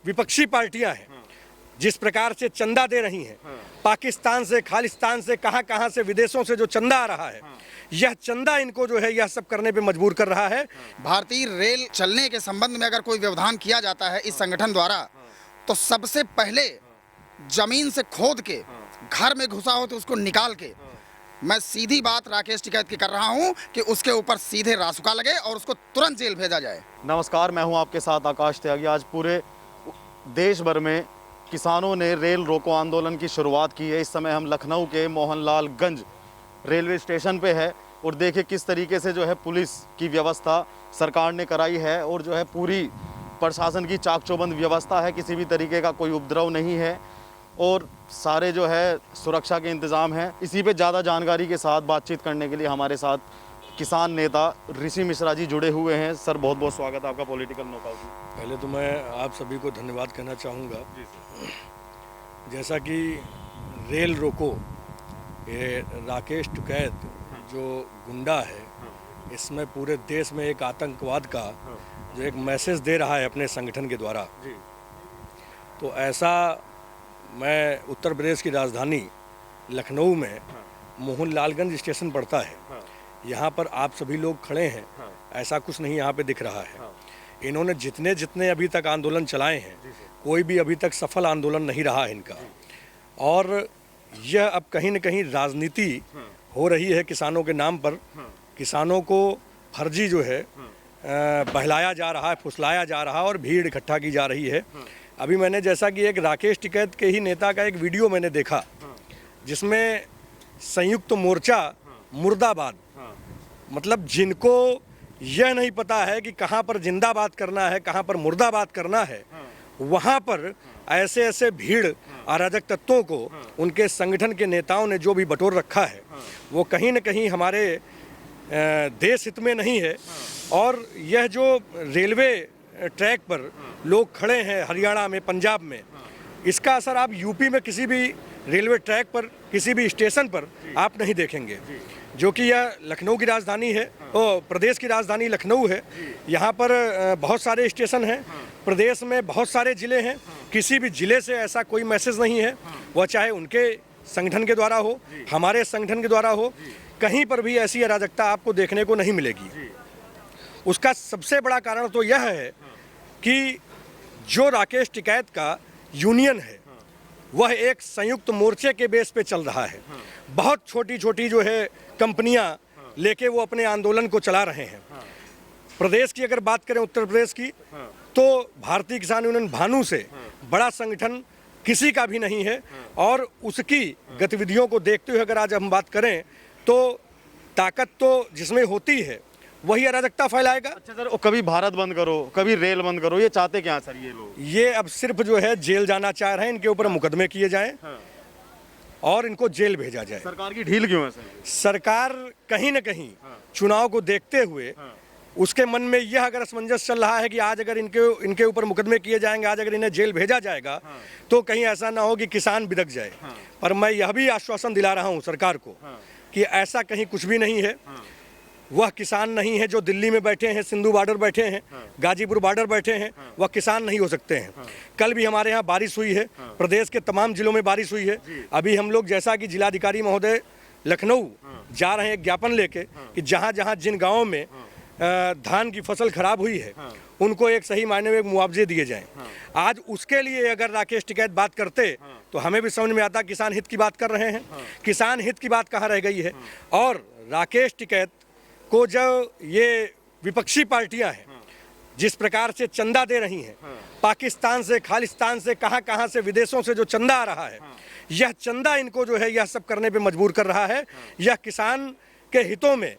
विपक्षी पार्टियां हैं जिस प्रकार से चंदा दे रही हैं, पाकिस्तान से, खालिस्तान से, कहां से, विदेशों से जो चंदा आ रहा है, यह चंदा इनको जो है यह सब करने पे मजबूर कर रहा है। भारतीय रेल चलने के संबंध में अगर कोई व्यवधान किया जाता है इस संगठन द्वारा, तो सबसे पहले जमीन से खोद के घर में घुसा हो तो उसको निकाल के, मैं सीधी बात राकेश टिकैत की कर रहा हूं कि उसके ऊपर सीधे रासुका लगे और उसको तुरंत जेल भेजा जाए। नमस्कार, मैं हूं आपके साथ आकाश त्यागी। आज पूरे देश भर में किसानों ने रेल रोको आंदोलन की शुरुआत की है। इस समय हम लखनऊ के मोहनलालगंज रेलवे स्टेशन पे है और देखिए किस तरीके से जो है पुलिस की व्यवस्था सरकार ने कराई है और जो है पूरी प्रशासन की चाक चौबंद व्यवस्था है, किसी भी तरीके का कोई उपद्रव नहीं है और सारे जो है सुरक्षा के इंतज़ाम हैं। इसी पे ज़्यादा जानकारी के साथ बातचीत करने के लिए हमारे साथ किसान नेता ऋषि मिश्रा जी जुड़े हुए हैं। सर, बहुत बहुत स्वागत है आपका पॉलिटिकल नॉकआउट में। पहले तो मैं आप सभी को धन्यवाद कहना चाहूँगा। जैसा कि रेल रोको, ये राकेश टिकैत जो गुंडा है, इसमें पूरे देश में एक आतंकवाद का जो एक मैसेज दे रहा है अपने संगठन के द्वारा, तो ऐसा मैं उत्तर प्रदेश की राजधानी लखनऊ में मोहनलालगंज स्टेशन पड़ता है, यहाँ पर आप सभी लोग खड़े हैं, ऐसा कुछ नहीं यहाँ पे दिख रहा है। इन्होंने जितने अभी तक आंदोलन चलाए हैं, कोई भी अभी तक सफल आंदोलन नहीं रहा है इनका, और यह अब कहीं न कहीं राजनीति हो रही है किसानों के नाम पर। किसानों को फर्जी जो है बहलाया जा रहा है, फुसलाया जा रहा है और भीड़ इकट्ठा की जा रही है। अभी मैंने जैसा कि एक राकेश टिकैत के ही नेता का एक वीडियो मैंने देखा जिसमें संयुक्त मोर्चा मुर्दाबाद, मतलब जिनको यह नहीं पता है कि कहाँ पर जिंदाबाद करना है, कहाँ पर मुर्दाबाद करना है, वहाँ पर ऐसे भीड़ अराजक तत्वों को उनके संगठन के नेताओं ने जो भी बटोर रखा है, वो कहीं न कहीं हमारे देश हित में नहीं है। और यह जो रेलवे ट्रैक पर लोग खड़े हैं हरियाणा में, पंजाब में, इसका असर आप यूपी में किसी भी रेलवे ट्रैक पर, किसी भी स्टेशन पर आप नहीं देखेंगे, जो कि यह लखनऊ की राजधानी है और प्रदेश की राजधानी लखनऊ है। यहाँ पर बहुत सारे स्टेशन हैं, प्रदेश में बहुत सारे ज़िले हैं, किसी भी ज़िले से ऐसा कोई मैसेज नहीं है, वह चाहे उनके संगठन के द्वारा हो, हमारे संगठन के द्वारा हो, कहीं पर भी ऐसी अराजकता आपको देखने को नहीं मिलेगी। उसका सबसे बड़ा कारण तो यह है कि जो राकेश टिकैत का यूनियन है वह एक संयुक्त मोर्चे के बेस पे चल रहा है। बहुत छोटी छोटी जो है कंपनियां लेके वो अपने आंदोलन को चला रहे हैं। प्रदेश की अगर बात करें, उत्तर प्रदेश की, तो भारतीय किसान यूनियन भानु से बड़ा संगठन किसी का भी नहीं है और उसकी गतिविधियों को देखते हुए अगर आज हम बात करें तो ताकत तो जिसमें होती है वही अराजकता फैलाएगा। अच्छा सर, कभी भारत बंद करो, कभी रेल बंद करो, ये चाहते क्या सर ये लोग? ये अब सिर्फ जो है जेल जाना चाह रहे हैं, इनके ऊपर मुकदमे किए जाएं और इनको जेल भेजा जाए। सरकार की ढील क्यों है सर? सरकार कहीं न कहीं चुनाव को देखते हुए उसके मन में यह अगर असमंजस चल रहा है कि आज अगर इनके ऊपर मुकदमे किए जाएंगे, आज अगर इन्हें जेल भेजा जाएगा, तो कहीं ऐसा ना हो कि किसान बिदक जाए। पर मैं यह भी आश्वासन दिला रहा हूँ सरकार को कि ऐसा कहीं कुछ भी नहीं है। वह किसान नहीं है जो दिल्ली में बैठे हैं, सिंधु बॉर्डर बैठे हैं, गाजीपुर बॉर्डर बैठे हैं, वह किसान नहीं हो सकते हैं। कल भी हमारे यहाँ बारिश हुई है, प्रदेश के तमाम जिलों में बारिश हुई है। अभी हम लोग जैसा कि जिलाधिकारी महोदय लखनऊ जा रहे हैं एक ज्ञापन लेके कि जहाँ जहाँ जिन गाँवों में धान की फसल खराब हुई है उनको एक सही मायने में मुआवजे दिए जाएं। आज उसके लिए अगर राकेश टिकैत बात करते तो हमें भी समझ में आता किसान हित की बात कर रहे हैं। किसान हित की बात कहाँ रह गई है? और राकेश टिकैत को जो ये विपक्षी पार्टियां हैं जिस प्रकार से चंदा दे रही हैं, पाकिस्तान से, खालिस्तान से, कहां से, विदेशों से जो चंदा आ रहा है, यह चंदा इनको जो है यह सब करने पे मजबूर कर रहा है। यह किसान के हितों में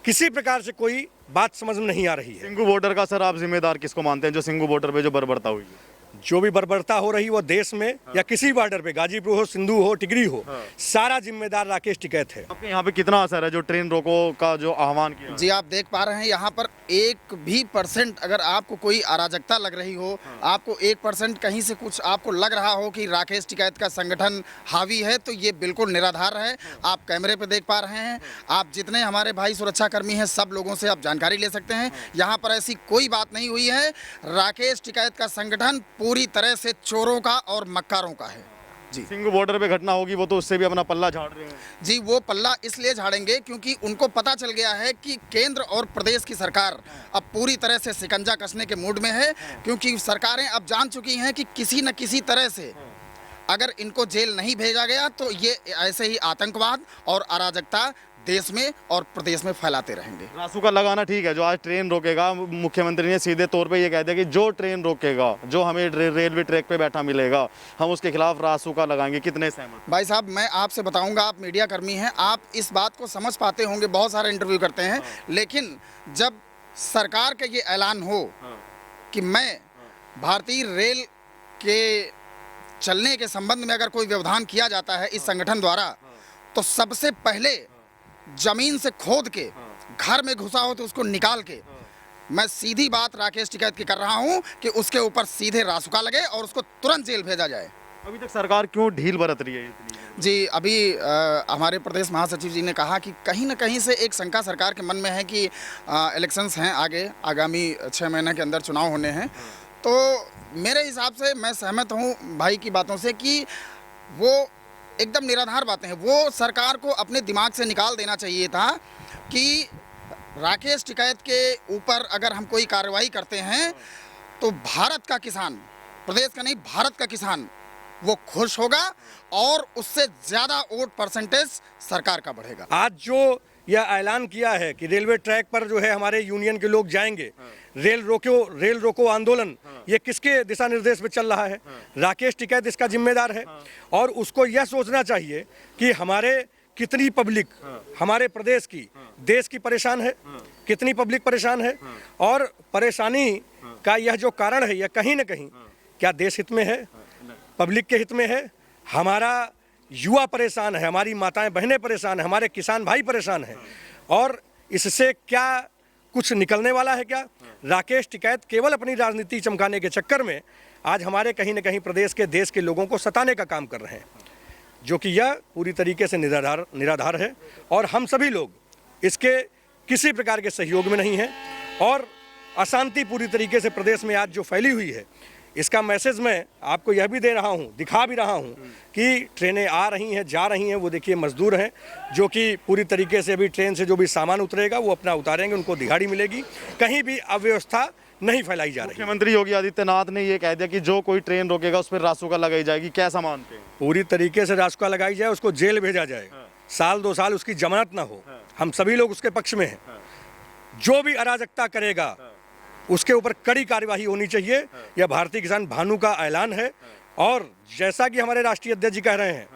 किसी प्रकार से कोई बात समझ में नहीं आ रही है। सिंगू बॉर्डर का सर आप जिम्मेदार किसको मानते हैं, जो सिंगू बॉर्डर पे जो बर्बरता हुई है? जो भी बर्बरता हो रही वो देश में या किसी बॉर्डर पे, गाजीपुर हो, सिंधु हो, टिकरी हो, सारा जिम्मेदार राकेश टिकैत है। आपके यहाँ पे कितना असर है जो ट्रेन रोको का जो आह्वान किया? जी, आप देख पा रहे हैं यहाँ पर 1% अगर आपको कोई अराजकता लग रही हो, आपको 1% कहीं से कुछ आपको लग रहा हो कि राकेश टिकैत का संगठन हावी है, तो ये बिल्कुल निराधार है। आप कैमरे पे देख पा रहे हैं, आप जितने हमारे भाई सुरक्षाकर्मी हैं सब लोगों से आप जानकारी ले सकते हैं। यहाँ पर ऐसी कोई बात नहीं हुई है। राकेश टिकैत का संगठन पूरी तरह से चोरों का और मक्कारों का है जी। सिंघू बॉर्डर पे घटना होगी वो तो उससे भी अपना पल्ला झाड़ रहे हैं। जी, वो पल्ला इसलिए झाड़ेंगे क्योंकि उनको पता चल गया है कि केंद्र और प्रदेश की सरकार अब पूरी तरह से शिकंजा कसने के मूड में है, क्योंकि सरकारें अब जान चुकी हैं कि किसी न किसी तरह से अगर इनको जेल नहीं भेजा गया तो ये ऐसे ही आतंकवाद और अराजकता देश में और प्रदेश में फैलाते रहेंगे। रासुका लगाना ठीक है, जो आज ट्रेन रोकेगा, मुख्यमंत्री ने सीधे तौर पे ये कह दिया कि जो ट्रेन रोकेगा, जो हमें रेलवे ट्रैक पे बैठा मिलेगा, हम उसके खिलाफ रासुका लगाएंगे। कितने सहमत? भाई साहब, मैं आपसे बताऊंगा, आप मीडिया कर्मी हैं, आप इस बात को समझ पाते होंगे, बहुत सारे इंटरव्यू करते हैं, लेकिन जब सरकार का ये ऐलान हो कि मैं भारतीय रेल के चलने के संबंध में अगर कोई व्यवधान किया जाता है इस संगठन द्वारा, तो सबसे पहले जमीन से खोद के घर में घुसा हो तो उसको निकाल के, मैं सीधी बात राकेश टिकैत की कर रहा हूं कि उसके ऊपर सीधे रासुका लगे और उसको तुरंत जेल भेजा जाए। अभी तक सरकार क्यों ढील बरत रही है इतनी? जी, अभी हमारे प्रदेश महासचिव जी ने कहा कि कहीं ना कहीं से एक शंका सरकार के मन में है कि इलेक्शंस हैं आगे, आगामी 6 महीने के अंदर चुनाव होने हैं, तो मेरे हिसाब से मैं सहमत हूं भाई की बातों से कि वो एकदम निराधार बातें हैं। वो सरकार को अपने दिमाग से निकाल देना चाहिए था कि राकेश टिकैत के ऊपर अगर हम कोई कार्रवाई करते हैं तो भारत का किसान, प्रदेश का नहीं भारत का किसान, वो खुश होगा और उससे ज़्यादा वोट परसेंटेज सरकार का बढ़ेगा। आज जो यह ऐलान किया है कि रेलवे ट्रैक पर जो है हमारे यूनियन के लोग जाएंगे, रेल रोको आंदोलन, ये किसके दिशा निर्देश में चल रहा है? राकेश टिकैत इसका जिम्मेदार है। और उसको यह सोचना चाहिए कि हमारे कितनी पब्लिक, हमारे प्रदेश की, देश की परेशान है, कितनी पब्लिक परेशान है, और परेशानी का यह जो कारण है यह कहीं ना कहीं क्या देश हित में है, पब्लिक के हित में है? हमारा युवा परेशान है, हमारी माताएं बहनें परेशान है, हमारे किसान भाई परेशान हैं, और इससे क्या कुछ निकलने वाला है क्या? राकेश टिकैत केवल अपनी राजनीति चमकाने के चक्कर में आज हमारे कहीं न कहीं प्रदेश के, देश के लोगों को सताने का काम कर रहे हैं, जो कि यह पूरी तरीके से निराधार है। और हम सभी लोग इसके किसी प्रकार के सहयोग में नहीं हैं, और अशांति पूरी तरीके से प्रदेश में आज जो फैली हुई है, इसका मैसेज मैं आपको यह भी दे रहा हूं, दिखा भी रहा हूं कि ट्रेनें आ रही हैं, जा रही हैं। वो देखिए मजदूर हैं जो कि पूरी तरीके से अभी ट्रेन से जो भी सामान उतरेगा वो अपना उतारेंगे, उनको दिहाड़ी मिलेगी, कहीं भी अव्यवस्था नहीं फैलाई जा रही। मुख्यमंत्री योगी आदित्यनाथ ने ये कह दिया कि जो कोई ट्रेन रोकेगा उस पर रासुका लगाई जाएगी। कैसा मानते हैं? पूरी तरीके से रासुका लगाई जाए, उसको जेल भेजा जाए, साल 2 साल उसकी जमानत ना हो। हम सभी लोग उसके पक्ष में हैं। जो भी अराजकता करेगा उसके ऊपर कड़ी कार्यवाही होनी चाहिए। यह भारतीय किसान भानु का ऐलान है। और जैसा कि हमारे राष्ट्रीय अध्यक्ष जी कह रहे हैं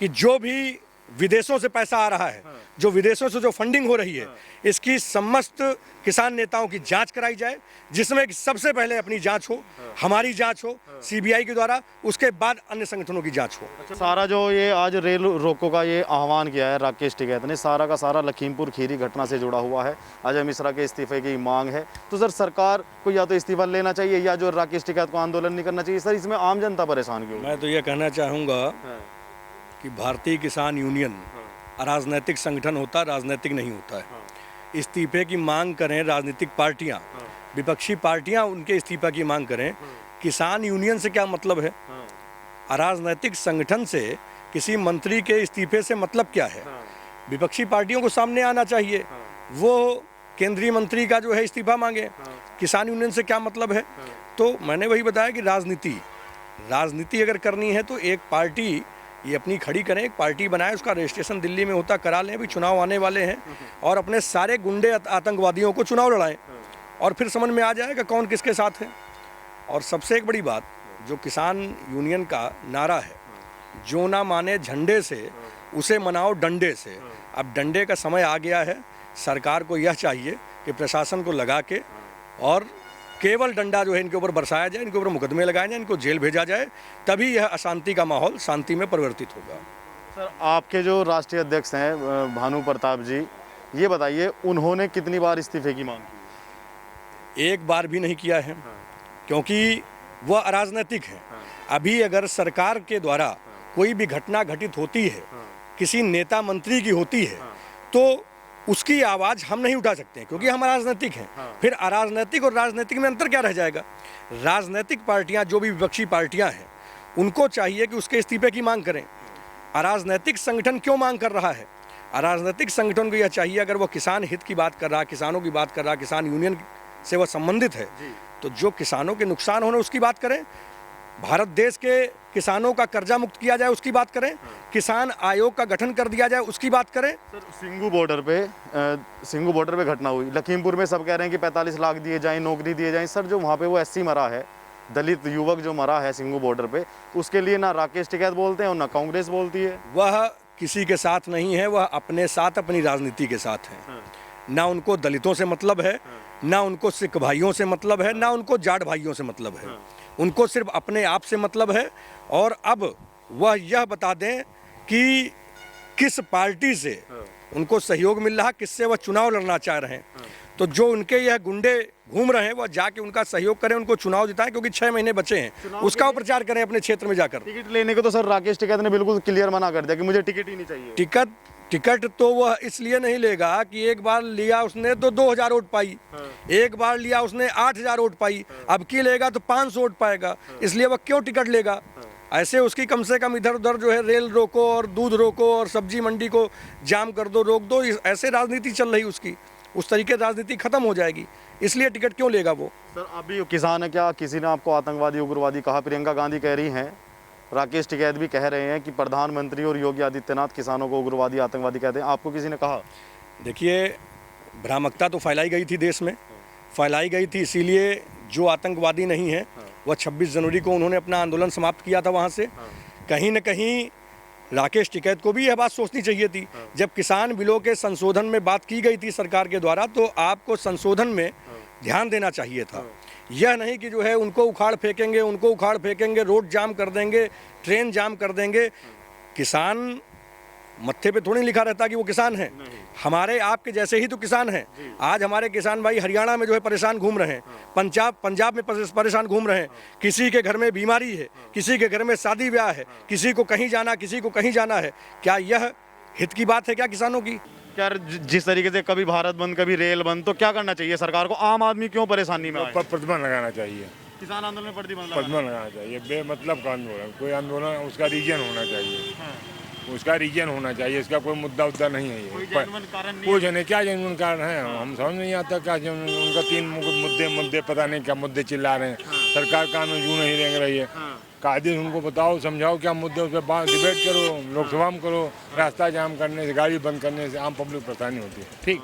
कि जो भी विदेशों से पैसा आ रहा है, जो विदेशों से जो फंडिंग हो रही है, इसकी समस्त किसान नेताओं की जांच कराई जाए, जिसमें कि सबसे पहले अपनी जांच हो, हमारी जांच हो सीबीआई के द्वारा, उसके बाद अन्य संगठनों की जांच हो। सारा जो ये आज रेल रोको का ये आह्वान किया है राकेश टिकैत ने, सारा का सारा लखीमपुर खीरी घटना से जुड़ा हुआ है। अजय मिश्रा के इस्तीफे की मांग है। तो सर, सरकार को या तो इस्तीफा लेना चाहिए या जो राकेश टिकैत को आंदोलन नहीं करना चाहिए। सर, इसमें आम जनता परेशान क्यों? मैं तो ये कहना चाहूँगा कि भारतीय किसान यूनियन अराजनैतिक संगठन होता, राजनीतिक नहीं होता है। इस्तीफे की मांग करें राजनीतिक पार्टियां, विपक्षी पार्टियां उनके इस्तीफा की मांग करें, किसान यूनियन से क्या मतलब है? अराजनैतिक संगठन से किसी मंत्री के इस्तीफे से मतलब क्या है? विपक्षी पार्टियों को सामने आना चाहिए, वो केंद्रीय मंत्री का जो है इस्तीफा मांगे। किसान यूनियन से क्या मतलब है? तो मैंने वही बताया कि राजनीति अगर करनी है तो एक पार्टी ये अपनी खड़ी करें, एक पार्टी बनाए, उसका रजिस्ट्रेशन दिल्ली में होता करा लें। अभी चुनाव आने वाले हैं और अपने सारे गुंडे आतंकवादियों को चुनाव लड़ाएं और फिर समझ में आ जाएगा कौन किसके साथ है। और सबसे एक बड़ी बात, जो किसान यूनियन का नारा है, जो ना माने झंडे से उसे मनाओ डंडे से। अब डंडे का समय आ गया है। सरकार को यह चाहिए कि प्रशासन को लगा के और केवल डंडा जो है इनके ऊपर बरसाया जाए, इनके ऊपर मुकदमे लगाए जाए, इनको जेल भेजा जाए, तभी यह अशांति का माहौल शांति में परिवर्तित होगा। सर, आपके जो राष्ट्रीय अध्यक्ष हैं भानु प्रताप जी, ये बताइए उन्होंने कितनी बार इस्तीफे की मांग की? एक बार भी नहीं किया है, क्योंकि वह अराजनैतिक है। अभी अगर सरकार के द्वारा कोई भी घटना घटित होती है, किसी नेता मंत्री की होती है, तो उसकी आवाज़ हम नहीं उठा सकते हैं क्योंकि हम राजनीतिक हैं। फिर अराजनैतिक और राजनीतिक में अंतर क्या रह जाएगा? राजनीतिक पार्टियां, जो भी विपक्षी पार्टियां हैं, उनको चाहिए कि उसके इस्तीफे की मांग करें। अराजनैतिक संगठन क्यों मांग कर रहा है? अराजनैतिक संगठन को यह चाहिए, अगर वो किसान हित की बात कर रहा है, किसानों की बात कर रहा है, किसान यूनियन से वह संबंधित है, तो जो किसानों के नुकसान होने उसकी बात करें, भारत देश के किसानों का कर्जा मुक्त किया जाए उसकी बात करें, किसान आयोग का गठन कर दिया जाए उसकी बात करें। सर, सिंगू बॉर्डर पे घटना हुई, लखीमपुर में सब कह रहे हैं कि 45 लाख दिए जाएं, नौकरी दिए जाएं। सर, जो वहाँ पे वो एससी मरा है, दलित युवक जो मरा है सिंगू बॉर्डर पे, उसके लिए ना राकेश टिकैत बोलते हैं और ना कांग्रेस बोलती है। वह किसी के साथ नहीं है, वह अपने साथ, अपनी राजनीति के साथ है। ना उनको दलितों से मतलब है, ना उनको सिख भाइयों से मतलब है, ना उनको जाट भाइयों से मतलब है। उनको सिर्फ अपने आप से मतलब है। और अब वह यह बता दें कि किस पार्टी से उनको सहयोग मिल रहा, किससे वह चुनाव लड़ना चाह रहे हैं। तो जो उनके यह गुंडे घूम रहे हैं, वह जाके उनका सहयोग करें, उनको चुनाव जिताएं, क्योंकि 6 महीने बचे हैं, उसका प्रचार करें अपने क्षेत्र में जाकर। टिकट लेने को तो सर राकेश टिकैत ने बिल्कुल क्लियर मना कर दिया कि मुझे टिकट ही नहीं चाहिए। टिकट तो वह इसलिए नहीं लेगा कि एक बार लिया उसने तो 2000 वोट पाई, एक बार लिया उसने 8000 वोट पाई, अब की लेगा तो 500 वोट पाएगा, इसलिए वह क्यों टिकट लेगा? ऐसे उसकी कम से कम इधर उधर जो है रेल रोको और दूध रोको और सब्जी मंडी को जाम कर दो, रोक दो, ऐसे राजनीति चल रही उसकी, उस तरीके राजनीति खत्म हो जाएगी। इसलिए टिकट क्यों लेगा वो? सर, अभी किसान है, क्या किसी ने आपको आतंकवादी उग्रवादी कहा? प्रियंका गांधी कह रही हैं, राकेश टिकैत भी कह रहे हैं कि प्रधानमंत्री और योगी आदित्यनाथ किसानों को उग्रवादी आतंकवादी कहते हैं। आपको किसी ने कहा? देखिए, भ्रामकता तो फैलाई गई थी, देश में फैलाई गई थी, इसीलिए जो आतंकवादी नहीं है वह 26 जनवरी को उन्होंने अपना आंदोलन समाप्त किया था वहाँ से। कहीं न कहीं राकेश टिकैत को भी यह बात सोचनी चाहिए थी। जब किसान बिलों के संशोधन में बात की गई थी सरकार के द्वारा, तो आपको संशोधन में ध्यान देना चाहिए था। यह नहीं कि जो है उनको उखाड़ फेंकेंगे, रोड जाम कर देंगे, ट्रेन जाम कर देंगे। किसान मत्थे पे थोड़ी लिखा रहता कि वो किसान हैं, हमारे आपके जैसे ही तो किसान हैं। आज हमारे किसान भाई हरियाणा में जो है परेशान घूम रहे हैं, पंजाब में परेशान घूम रहे हैं। किसी के घर में बीमारी है, किसी के घर में शादी ब्याह है, किसी को कहीं जाना है। क्या यह हित की बात है क्या किसानों की? क्या जिस तरीके से कभी भारत बंद, कभी रेल बंद, तो क्या करना चाहिए सरकार को? आम आदमी क्यों परेशानी में आए? प्रतिबंध लगाना चाहिए, किसान आंदोलन में प्रतिबंध लगाना चाहिए। बेमतलब का आंदोलन, कोई आंदोलन उसका रीजन होना चाहिए, उसका रीजन होना चाहिए, इसका कोई मुद्दा नहीं है। कुछ नहीं, क्या जेन्युइन कारण है हम समझ नहीं आता। क्या उनका 3 मुद्दे पता नहीं क्या मुद्दे चिल्ला रहे हैं। सरकार कानून यूँ नहीं रेंग रही है। कायदे उनको बताओ, समझाओ क्या मुद्दे, उस पर डिबेट करो, लोकसभा में करो। रास्ता जाम करने से, गाड़ी बंद करने से आम पब्लिक परेशानी होती है। ठीक।